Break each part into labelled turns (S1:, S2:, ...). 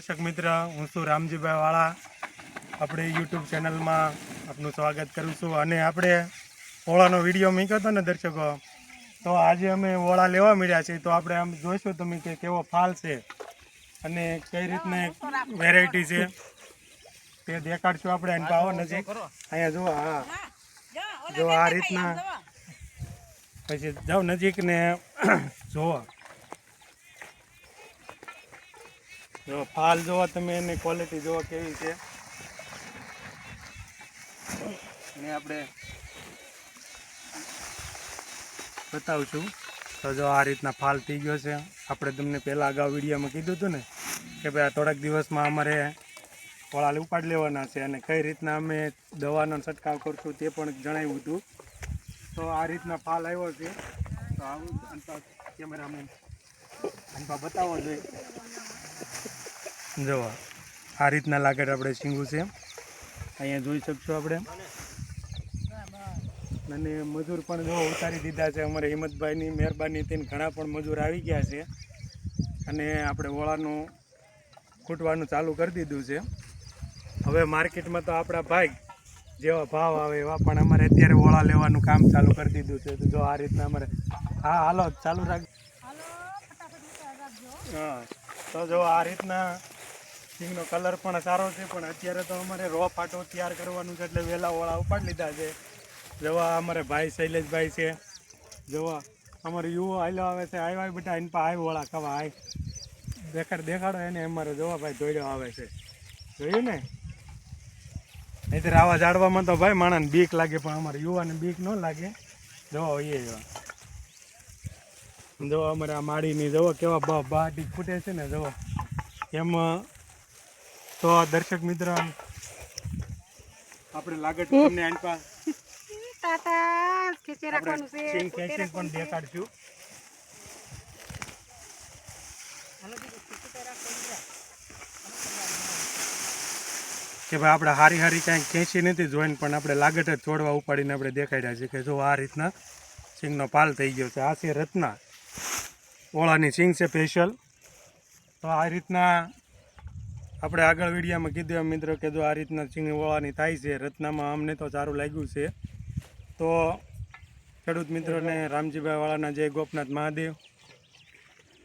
S1: દર્શક મિત્ર, હું છું રામજીભાઈ વાળા. આપણે યુટ્યુબ ચેનલમાં આપનું સ્વાગત કરું છું. અને આપણે ઓળાનો વિડીયો મૂક્યો હતો ને દર્શકો, તો આજે અમે ઓળા લેવા મળ્યા છીએ. તો આપણે આમ જોઈશું તમે કે કેવો ફાલ છે અને કઈ રીતની વેરાયટી છે તે દેખાડશું આપણે. અને આવો નજીક અહીંયા જુઓ, હા જો આ રીતના, પછી જાઓ નજીક ને જુઓ, જો ફાલ જોવો તમે, એની ક્વોલિટી જોવો કેવી છે. ને આપણે બતાવશું. તો જો આ રીતના ફાલ થઈ ગયો છે. આપણે તમને પહેલાં અગાઉ વિડીયોમાં કીધું હતું ને કે ભાઈ આ થોડાક દિવસમાં અમારે ઓળા ઉપાડ લેવાના છે અને કઈ રીતના અમે દવાનો છંટકાવ કરશું તે પણ જણાવ્યું હતું. તો આ રીતના ફાલ આવ્યો છે. તો આવું કેમેરામેન અનપા બતાવવો જોઈએ. જો આ રીતના લાગેટ આપણે શીંગું છે, અહીંયા જોઈ શકશો આપણે. અને મજૂર પણ જો ઉતારી દીધા છે અમારે હિંમતભાઈની મહેરબાનીથી. ઘણા પણ મજૂર આવી ગયા છે અને આપણે ઓળાનું ખૂટવાનું ચાલુ કરી દીધું છે. હવે માર્કેટમાં તો આપણા ભાઈ જેવા ભાવ આવે એવા, પણ અમારે અત્યારે ઓળા લેવાનું કામ ચાલુ કરી દીધું છે. તો જો આ રીતના અમારે, હા હાલો ચાલુ રાખ. હા, તો જો આ રીતના સિંગનો કલર પણ સારો છે. પણ અત્યારે તો અમારે રો ફાટો તૈયાર કરવાનું છે, એટલે વહેલા ઓળા ઉપાડી લીધા છે. જોવા અમારે ભાઈ શૈલેષભાઈ છે, જોવા અમારે યુવો હાલ્યો આવે છે. આવ્યા બેટા એની પા આવી ઓળા ખાવા આય, દેખાડો એને. અમારે જોવા ભાઈ ધોડ્યો આવે છે, જોયું ને. નહીંતર આવા ઝાડવામાં તો ભાઈ માણસને બીક લાગે, પણ અમારે યુવાને બીક ન લાગે. જોવા એ જોવા અમારે આ માળીની જોવો કેવા બહાટી ફૂટે છે ને, જોવો એમાં. તો દર્શક મિત્ર, આપણે લાગે તમને આનપા સિંગ ખેંચીને પણ દેખાડશું કે ભાઈ આપણે હારી કાંઈ ખેંચી નથી જોઈને, પણ આપણે લાગટ જ છોડવા ઉપાડીને આપણે દેખાડ્યા છે કે જો આ રીતના સિંગનો પાલ થઈ ગયો છે. આ છે રત્ના ઓળાની સિંગ છે સ્પેશિયલ. તો આ રીતના આપણે આગળ વિડીયોમાં કીધું એમ મિત્રો કે જો આ રીતના સિંગ ઓળાની થાય છે. રત્નામાં અમને તો સારું લાગ્યું છે. તો ખેડૂત મિત્રોને રામજીભાઈ વાળાના જય ગોપનાથ મહાદેવ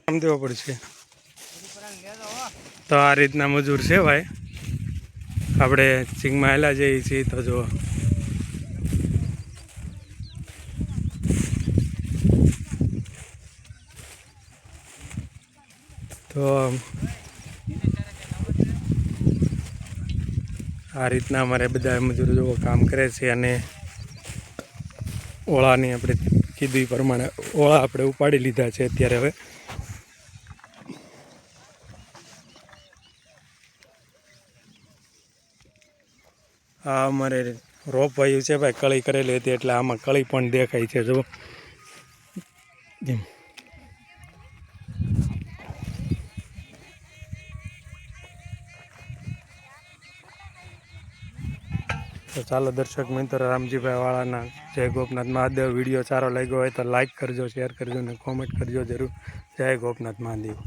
S1: નામ દેવો પડશે. તો આ રીતના મજૂર છે ભાઈ, આપણે સિંગમાં હેલા જઈએ છીએ. તો જો તો આ રીતના અમારે બધા મજૂરો જો કામ કરે છે. અને ઓળાની આપણે કીધું એ પ્રમાણે ઓળા આપણે ઉપાડી લીધા છે અત્યારે. હવે આ અમારે રોપ વાયું છે ભાઈ, કળી કરેલી હતી એટલે આમાં કળી પણ દેખાય છે. જો તો ચાલો દર્શક મિત્રો, રામજીભાઈ વાળાના જય ગોપનાથ મહાદેવ. વિડીયો સારો લાગ્યો હોય તો લાઈક કરજો, શેર કરજો અને કોમેન્ટ કરજો જરૂર. જય ગોપનાથ મહાદેવ.